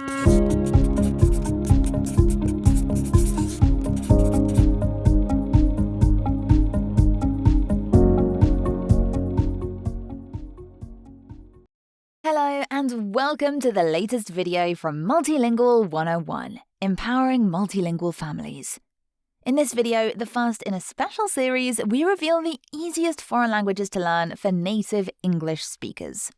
Hello and welcome to the latest video from Multilingual 101, Empowering Multilingual Families. In this video, the first in a special series, we reveal the easiest foreign languages to learn for native English speakers.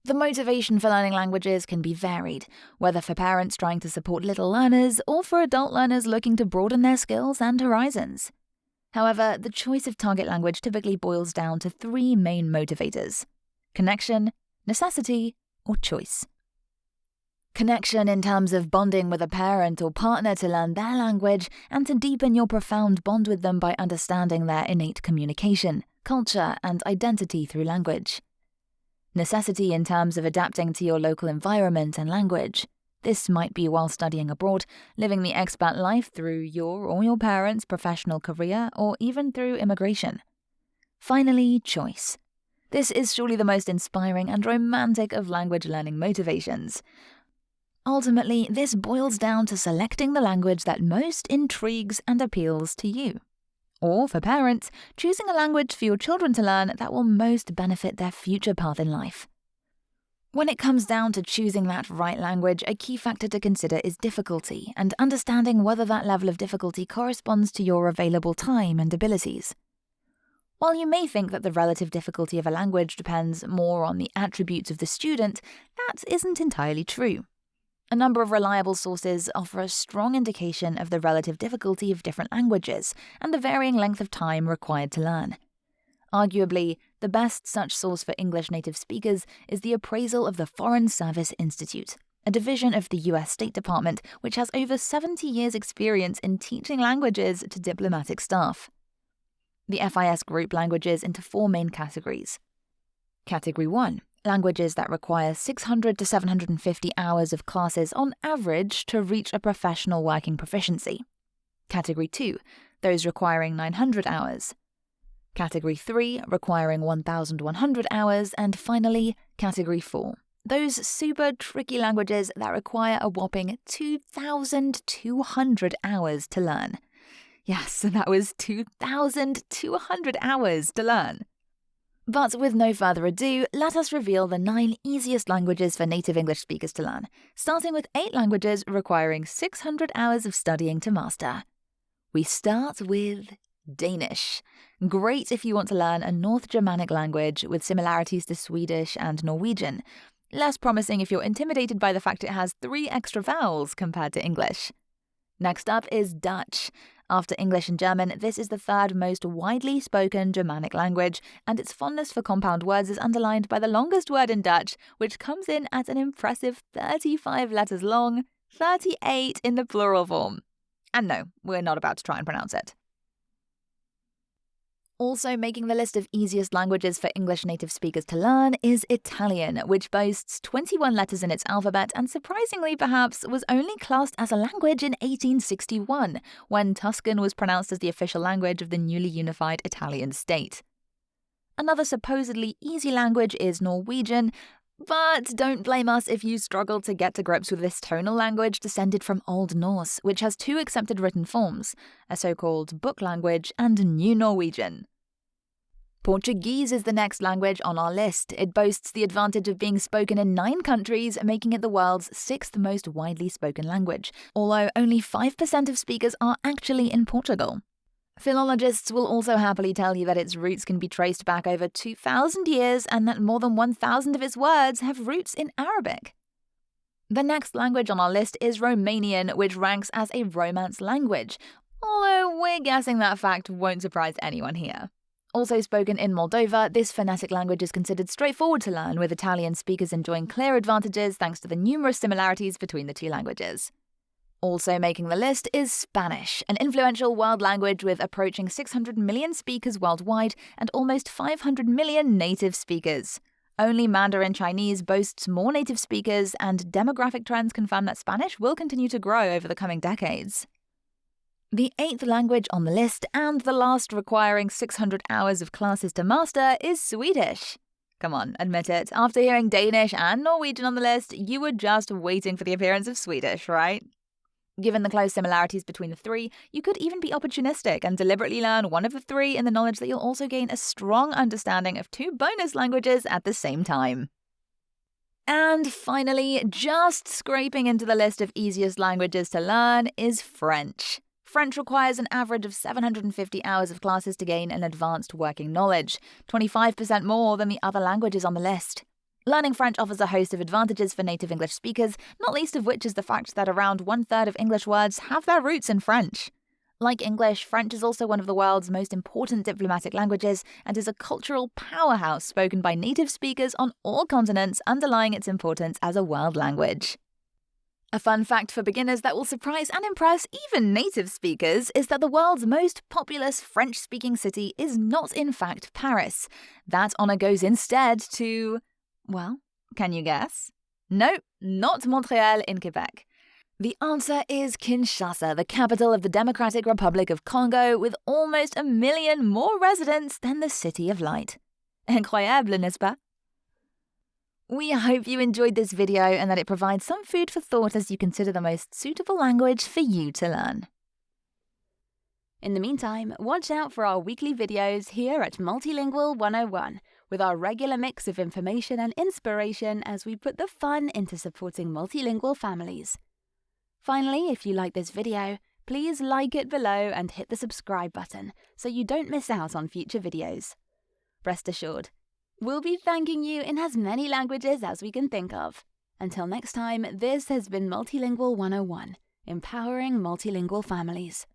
The motivation for learning languages can be varied, whether for parents trying to support little learners or for adult learners looking to broaden their skills and horizons. However, the choice of target language typically boils down to three main motivators: connection, necessity, or choice. Connection in terms of bonding with a parent or partner to learn their language and to deepen your profound bond with them by understanding their innate communication, culture, and identity through language. Necessity in terms of adapting to your local environment and language. This might be while studying abroad, living the expat life through your or your parents' professional career, or even through immigration. Finally, choice. This is surely the most inspiring and romantic of language learning motivations. Ultimately, this boils down to selecting the language that most intrigues and appeals to you. Or, for parents, choosing a language for your children to learn that will most benefit their future path in life. When it comes down to choosing that right language, a key factor to consider is difficulty and understanding whether that level of difficulty corresponds to your available time and abilities. While you may think that the relative difficulty of a language depends more on the attributes of the student, that isn't entirely true. A number of reliable sources offer a strong indication of the relative difficulty of different languages and the varying length of time required to learn. Arguably, the best such source for English native speakers is the appraisal of the Foreign Service Institute, a division of the US State Department which has over 70 years' experience in teaching languages to diplomatic staff. The FIS group languages into four main categories. Category 1. Languages that require 600 to 750 hours of classes on average to reach a professional working proficiency. Category 2. Those requiring 900 hours. Category 3. Requiring 1,100 hours. And finally, Category 4. Those super tricky languages that require a whopping 2,200 hours to learn. Yes, that was 2,200 hours to learn. But with no further ado, let us reveal the 9 easiest languages for native English speakers to learn, starting with 8 languages requiring 600 hours of studying to master. We start with Danish. Great if you want to learn a North Germanic language with similarities to Swedish and Norwegian. Less promising if you're intimidated by the fact it has 3 extra vowels compared to English. Next up is Dutch. After English and German, this is the third most widely spoken Germanic language, and its fondness for compound words is underlined by the longest word in Dutch, which comes in at an impressive 35 letters long, 38 in the plural form. And no, we're not about to try and pronounce it. Also making the list of easiest languages for English native speakers to learn is Italian, which boasts 21 letters in its alphabet and surprisingly perhaps was only classed as a language in 1861, when Tuscan was pronounced as the official language of the newly unified Italian state. Another supposedly easy language is Norwegian, but don't blame us if you struggle to get to grips with this tonal language descended from Old Norse, which has 2 accepted written forms, a so-called book language and New Norwegian. Portuguese is the next language on our list. It boasts the advantage of being spoken in 9 countries, making it the world's 6th most widely spoken language, although only 5% of speakers are actually in Portugal. Philologists will also happily tell you that its roots can be traced back over 2,000 years and that more than 1,000 of its words have roots in Arabic. The next language on our list is Romanian, which ranks as a Romance language, although we're guessing that fact won't surprise anyone here. Also spoken in Moldova, this phonetic language is considered straightforward to learn, with Italian speakers enjoying clear advantages thanks to the numerous similarities between the 2 languages. Also making the list is Spanish, an influential world language with approaching 600 million speakers worldwide and almost 500 million native speakers. Only Mandarin Chinese boasts more native speakers, and demographic trends confirm that Spanish will continue to grow over the coming decades. The 8th language on the list, and the last requiring 600 hours of classes to master, is Swedish. Come on, admit it. After hearing Danish and Norwegian on the list, you were just waiting for the appearance of Swedish, right? Given the close similarities between the three, you could even be opportunistic and deliberately learn one of the three in the knowledge that you'll also gain a strong understanding of two bonus languages at the same time. And finally, just scraping into the list of easiest languages to learn is French. French requires an average of 750 hours of classes to gain an advanced working knowledge, 25% more than the other languages on the list. Learning French offers a host of advantages for native English speakers, not least of which is the fact that around 1/3 of English words have their roots in French. Like English, French is also one of the world's most important diplomatic languages and is a cultural powerhouse spoken by native speakers on all continents, underlying its importance as a world language. A fun fact for beginners that will surprise and impress even native speakers is that the world's most populous French-speaking city is not in fact Paris. That honour goes instead to, well, can you guess? Nope, not Montreal in Quebec. The answer is Kinshasa, the capital of the Democratic Republic of Congo, with almost 1 million more residents than the City of Light. Incroyable, n'est-ce pas? We hope you enjoyed this video and that it provides some food for thought as you consider the most suitable language for you to learn. In the meantime, watch out for our weekly videos here at Multilingual 101, with our regular mix of information and inspiration as we put the fun into supporting multilingual families. Finally, if you like this video, please like it below and hit the subscribe button so you don't miss out on future videos. Rest assured, we'll be thanking you in as many languages as we can think of. Until next time, this has been Multilingual 101, empowering multilingual families.